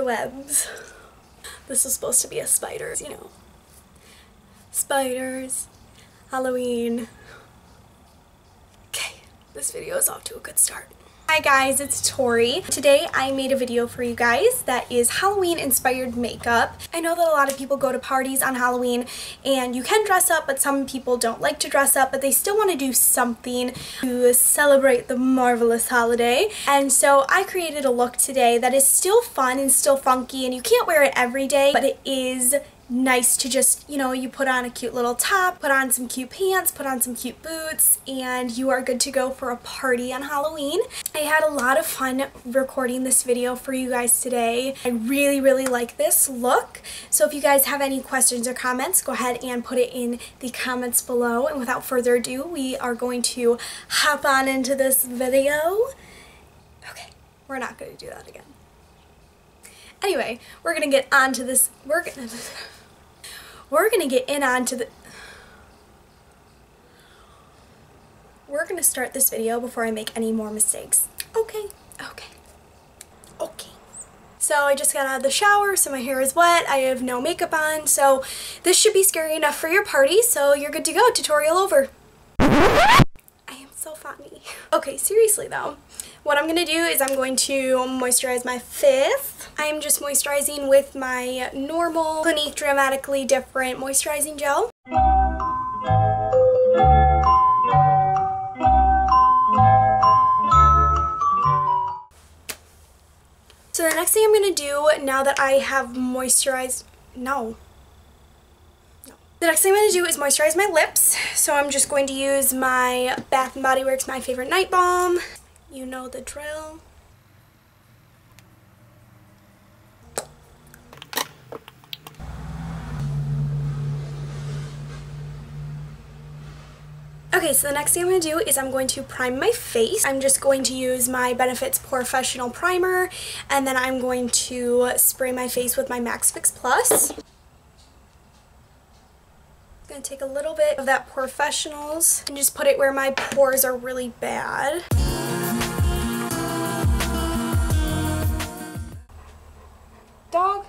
webs. This was supposed to be a spiders, you know. Spiders, Halloween. Okay, this video is off to a good start. Hi guys, it's Tori. Today I made a video for you guys that is Halloween inspired makeup. I know that a lot of people go to parties on Halloween and you can dress up, but some people don't like to dress up, but they still want to do something to celebrate the marvelous holiday. And so I created a look today that is still fun and still funky, and you can't wear it every day, but it is nice to just, you know, you put on a cute little top, put on some cute pants, put on some cute boots, and you are good to go for a party on Halloween. I had a lot of fun recording this video for you guys today. I really like this look. So if you guys have any questions or comments, go ahead and put it in the comments below. And without further ado, we are going to hop on into this video. Okay, we're not going to do that again. Anyway, we're going to get on to this. We're going to start this video before I make any more mistakes. Okay. So I just got out of the shower, so my hair is wet. I have no makeup on, so this should be scary enough for your party, so you're good to go. Tutorial over. I am so funny. Okay, seriously though, what I'm going to do is I'm going to moisturize my face. I'm just moisturizing with my normal Clinique Dramatically Different moisturizing gel. So the next thing I'm going to do, now that I have moisturized, the next thing I'm going to do is moisturize my lips. So I'm just going to use my Bath & Body Works My Favorite Night Balm. You know the drill. Okay, so the next thing I'm going to do is I'm going to prime my face. I'm just going to use my Benefits Professional Primer, and then I'm going to spray my face with my Max Fix Plus. I'm going to take a little bit of that Professionals and just put it where my pores are really bad. Dog.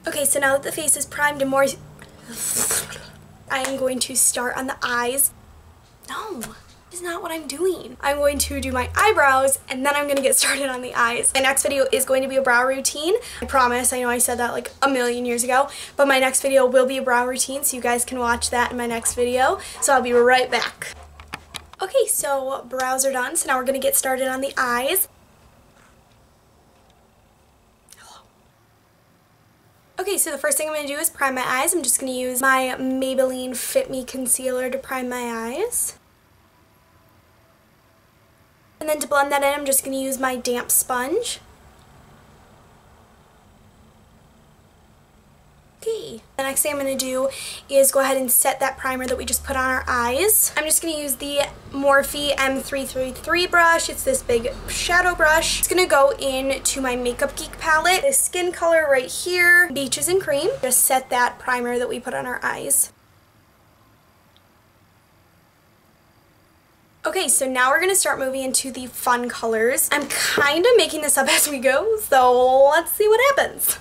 Okay, so now that the face is primed and moist, I am going to start on the eyes. No, is not what I'm doing. I'm going to do my eyebrows, and then I'm going to get started on the eyes. My next video is going to be a brow routine. I promise. I know I said that like a million years ago, but my next video will be a brow routine, so you guys can watch that in my next video. So I'll be right back. Okay, so brows are done, so now we're going to get started on the eyes. Okay, so the first thing I'm going to do is prime my eyes. I'm just going to use my Maybelline Fit Me Concealer to prime my eyes. And then to blend that in, I'm just going to use my damp sponge. Okay, the next thing I'm going to do is go ahead and set that primer that we just put on our eyes. I'm just going to use the Morphe M333 brush. It's this big shadow brush. It's going to go into my Makeup Geek palette. This skin color right here, Beaches and Cream. Just set that primer that we put on our eyes. Okay, so now we're going to start moving into the fun colors. I'm kind of making this up as we go, so let's see what happens.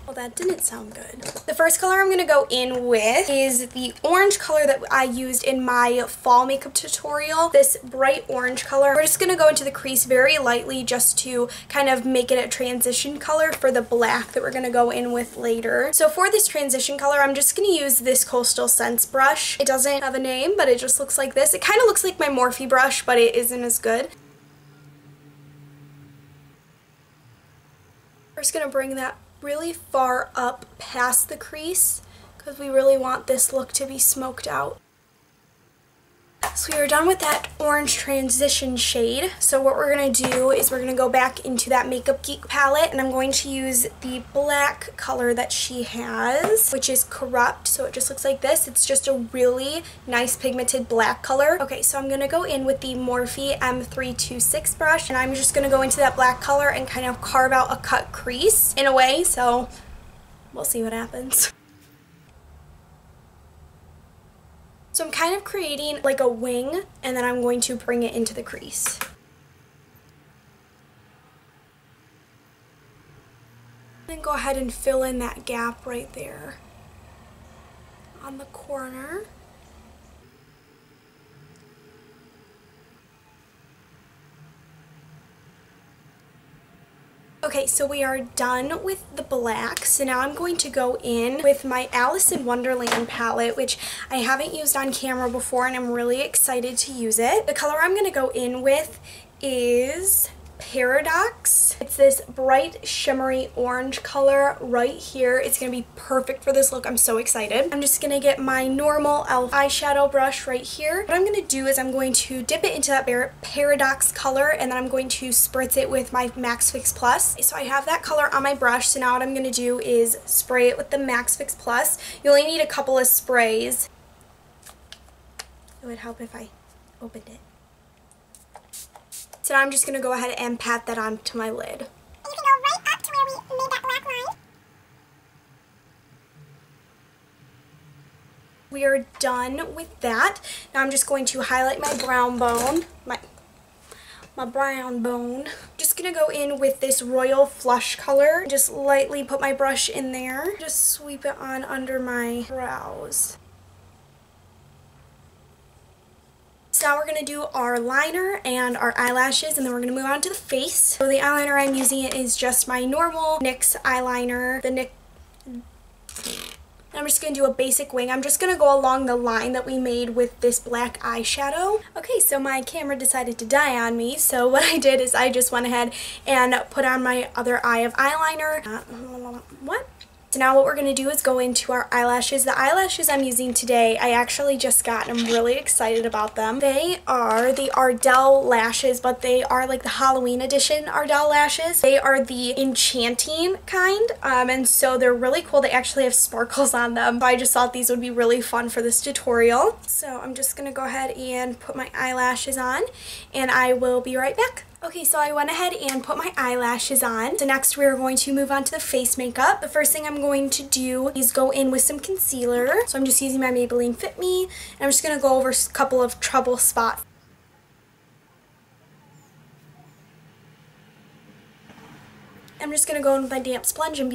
Well, that didn't sound good. The first color I'm going to go in with is the orange color that I used in my fall makeup tutorial. This bright orange color. We're just going to go into the crease very lightly just to kind of make it a transition color for the black that we're going to go in with later. So for this transition color, I'm just going to use this Coastal Scents brush. It doesn't have a name, but it just looks like this. It kind of looks like my Morphe brush, but it isn't as good. We're just going to bring that really far up past the crease because we really want this look to be smoked out. So we are done with that orange transition shade. So what we're going to do is we're going to go back into that Makeup Geek palette, and I'm going to use the black color that she has, which is Corrupt. So it just looks like this. It's just a really nice pigmented black color. Okay, so I'm going to go in with the Morphe M326 brush, and I'm just going to go into that black color and kind of carve out a cut crease in a way. So we'll see what happens. So I'm kind of creating like a wing, and then I'm going to bring it into the crease. Then go ahead and fill in that gap right there on the corner. Okay, so we are done with the black. So now I'm going to go in with my Alice in Wonderland palette, which I haven't used on camera before, and I'm really excited to use it. The color I'm going to go in with is Paradox. It's this bright shimmery orange color right here. It's going to be perfect for this look. I'm so excited. I'm just going to get my normal e.l.f. eyeshadow brush right here. What I'm going to do is I'm going to dip it into that Paradox color, and then I'm going to spritz it with my Max Fix Plus. So I have that color on my brush, so now what I'm going to do is spray it with the Max Fix Plus. You only need a couple of sprays. It would help if I opened it. So now I'm just going to go ahead and pat that onto my lid. You can go right up to where we made that black line. We are done with that. Now I'm just going to highlight my brown bone. My brown bone. Just going to go in with this Royal Flush color. Just lightly put my brush in there. Just sweep it on under my brows. So now we're going to do our liner and our eyelashes, and then we're going to move on to the face. So the eyeliner I'm using is just my normal NYX eyeliner. And I'm just going to do a basic wing. I'm just going to go along the line that we made with this black eyeshadow. Okay, so my camera decided to die on me, so what I did is I just went ahead and put on my other eye of eyeliner. What? So now what we're going to do is go into our eyelashes. The eyelashes I'm using today, I actually just got, and I'm really excited about them. They are the Ardell lashes, but they are like the Halloween edition Ardell lashes. They are the enchanting kind, and so they're really cool. They actually have sparkles on them. So I just thought these would be really fun for this tutorial. So I'm just going to go ahead and put my eyelashes on, and I will be right back. Okay, so I went ahead and put my eyelashes on. So next we're going to move on to the face makeup. The first thing I'm going to do is go in with some concealer. So I'm just using my Maybelline Fit Me, and I'm just going to go over a couple of trouble spots. I'm just going to go in with my damp sponge and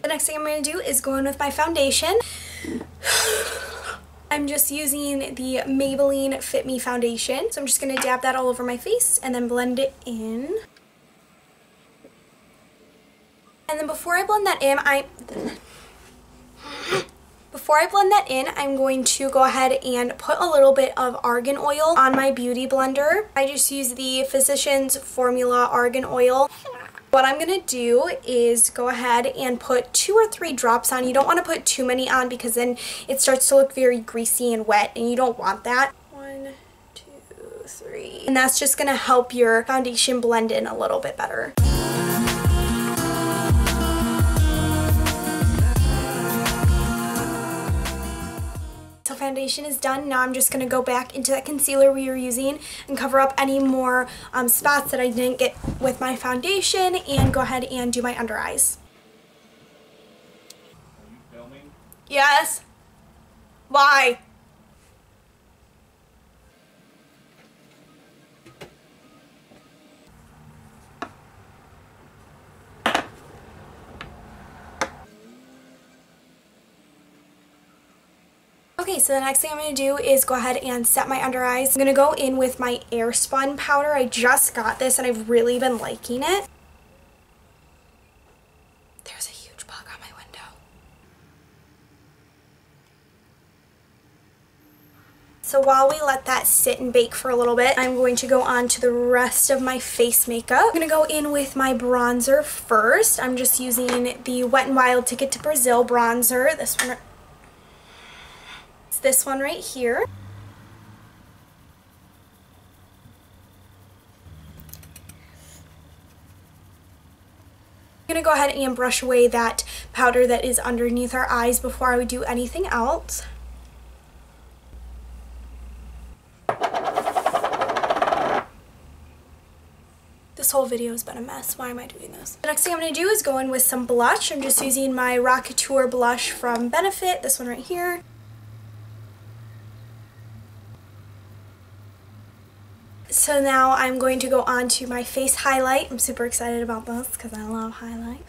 The next thing I'm going to do is go in with my foundation. I'm just using the Maybelline Fit Me foundation. So I'm just going to dab that all over my face and then blend it in. And then before I blend that in, I'm going to go ahead and put a little bit of argan oil on my beauty blender. I just use the Physicians Formula Argan Oil. What I'm going to do is go ahead and put 2 or 3 drops on. You don't want to put too many on because then it starts to look very greasy and wet, and you don't want that. 1, 2, 3. And that's just going to help your foundation blend in a little bit better. So foundation is done. Now I'm just going to go back into that concealer we were using and cover up any more spots that I didn't get with my foundation, and go ahead and do my under eyes. Are you filming? Yes. Why? Okay, so the next thing I'm going to do is go ahead and set my under eyes. I'm going to go in with my Airspun powder. I just got this and I've really been liking it. There's a huge bug on my window. So while we let that sit and bake for a little bit, I'm going to go on to the rest of my face makeup. I'm going to go in with my bronzer first. I'm just using the Wet n Wild Ticket to Brazil bronzer. This one right here. I'm going to go ahead and brush away that powder that is underneath our eyes before I would do anything else. This whole video has been a mess. Why am I doing this? The next thing I'm going to do is go in with some blush. I'm just using my Rockateur blush from Benefit, this one right here. So now I'm going to go on to my face highlight. I'm super excited about this because I love highlight.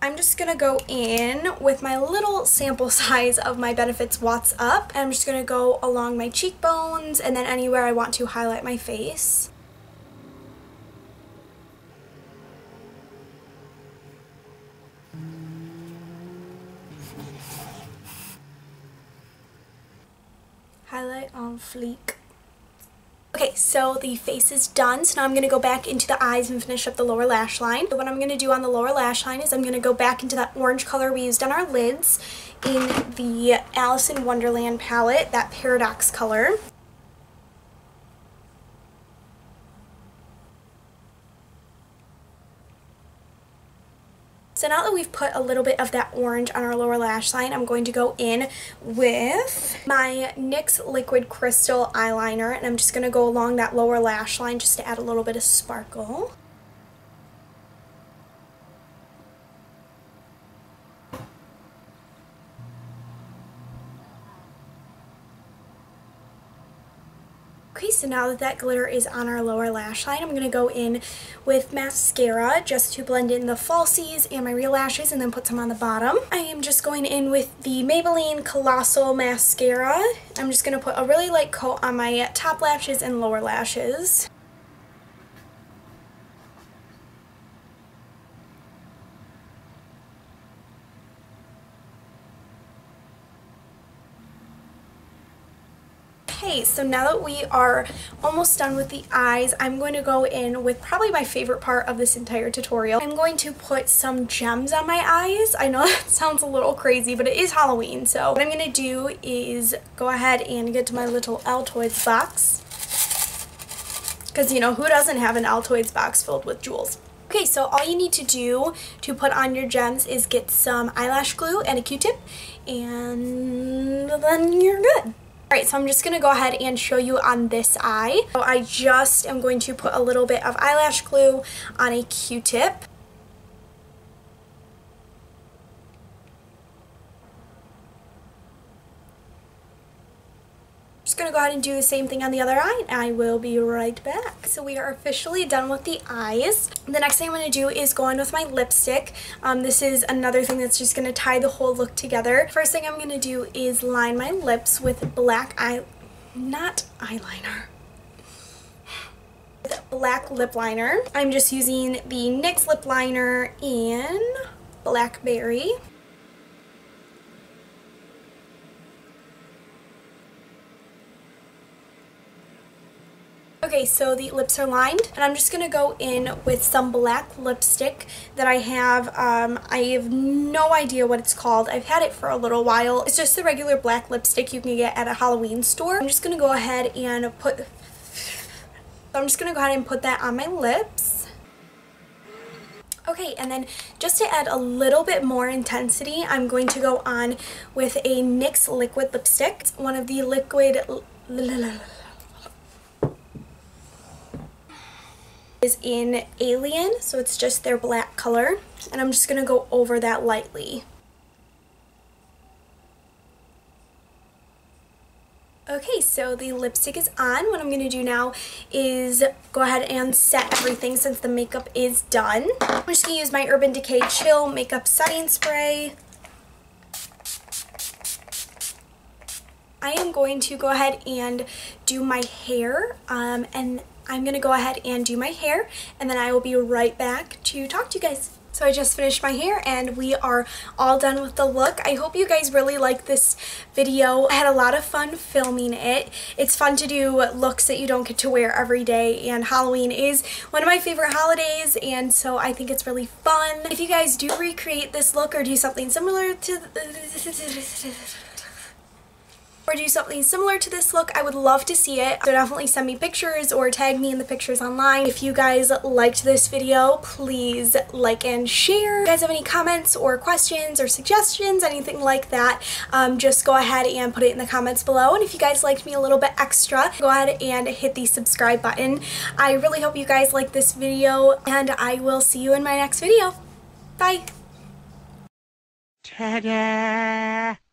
I'm just going to go in with my little sample size of my Benefit's What's Up. And I'm just going to go along my cheekbones and then anywhere I want to highlight my face. Highlight on fleek. Okay, so the face is done, so now I'm going to go back into the eyes and finish up the lower lash line. So what I'm going to do on the lower lash line is I'm going to go back into that orange color we used on our lids in the Alice in Wonderland palette, that Paradox color. So now that we've put a little bit of that orange on our lower lash line, I'm going to go in with my NYX Liquid Crystal eyeliner, and I'm just going to go along that lower lash line just to add a little bit of sparkle. Okay, so now that that glitter is on our lower lash line, I'm going to go in with mascara just to blend in the falsies and my real lashes and then put some on the bottom. I am just going in with the Maybelline Colossal Mascara. I'm just going to put a really light coat on my top lashes and lower lashes. Okay, so now that we are almost done with the eyes, I'm going to go in with probably my favorite part of this entire tutorial. I'm going to put some gems on my eyes. I know that sounds a little crazy, but it is Halloween, so what I'm going to do is go ahead and get to my little Altoids box. Because, you know, who doesn't have an Altoids box filled with jewels? Okay, so all you need to do to put on your gems is get some eyelash glue and a Q-tip, and then you're good. Alright, so I'm just going to go ahead and show you on this eye. So I just am going to put a little bit of eyelash glue on a Q-tip. Just going to go ahead and do the same thing on the other eye, and I will be right back. So we are officially done with the eyes. The next thing I'm going to do is go in with my lipstick. This is another thing that's just going to tie the whole look together. First thing I'm going to do is line my lips with black black lip liner. I'm just using the NYX lip liner in Blackberry. Okay, so the lips are lined, and I'm just going to go in with some black lipstick that I have. I have no idea what it's called. I've had it for a little while. It's just the regular black lipstick you can get at a Halloween store. I'm just going to go ahead and put that on my lips. Okay, and then just to add a little bit more intensity, I'm going to go on with a NYX liquid lipstick. It's one of the liquid is in Alien, so it's just their black color, and I'm just going to go over that lightly. Okay, so the lipstick is on. What I'm going to do now is go ahead and set everything since the makeup is done. I'm just going to use my Urban Decay Chill Makeup Setting Spray. I am going to go ahead and do my hair, and I'm going to go ahead and do my hair, and then I will be right back to talk to you guys. So I just finished my hair and we are all done with the look. I hope you guys really like this video. I had a lot of fun filming it. It's fun to do looks that you don't get to wear every day, and Halloween is one of my favorite holidays, and so I think it's really fun. If you guys do recreate this look or do something similar to or do something similar to this look, I would love to see it. So definitely send me pictures or tag me in the pictures online. If you guys liked this video, please like and share. If you guys have any comments or questions or suggestions, anything like that, just go ahead and put it in the comments below. And if you guys liked me a little bit extra, go ahead and hit the subscribe button. I really hope you guys like this video, and I will see you in my next video. Bye! Ta-da!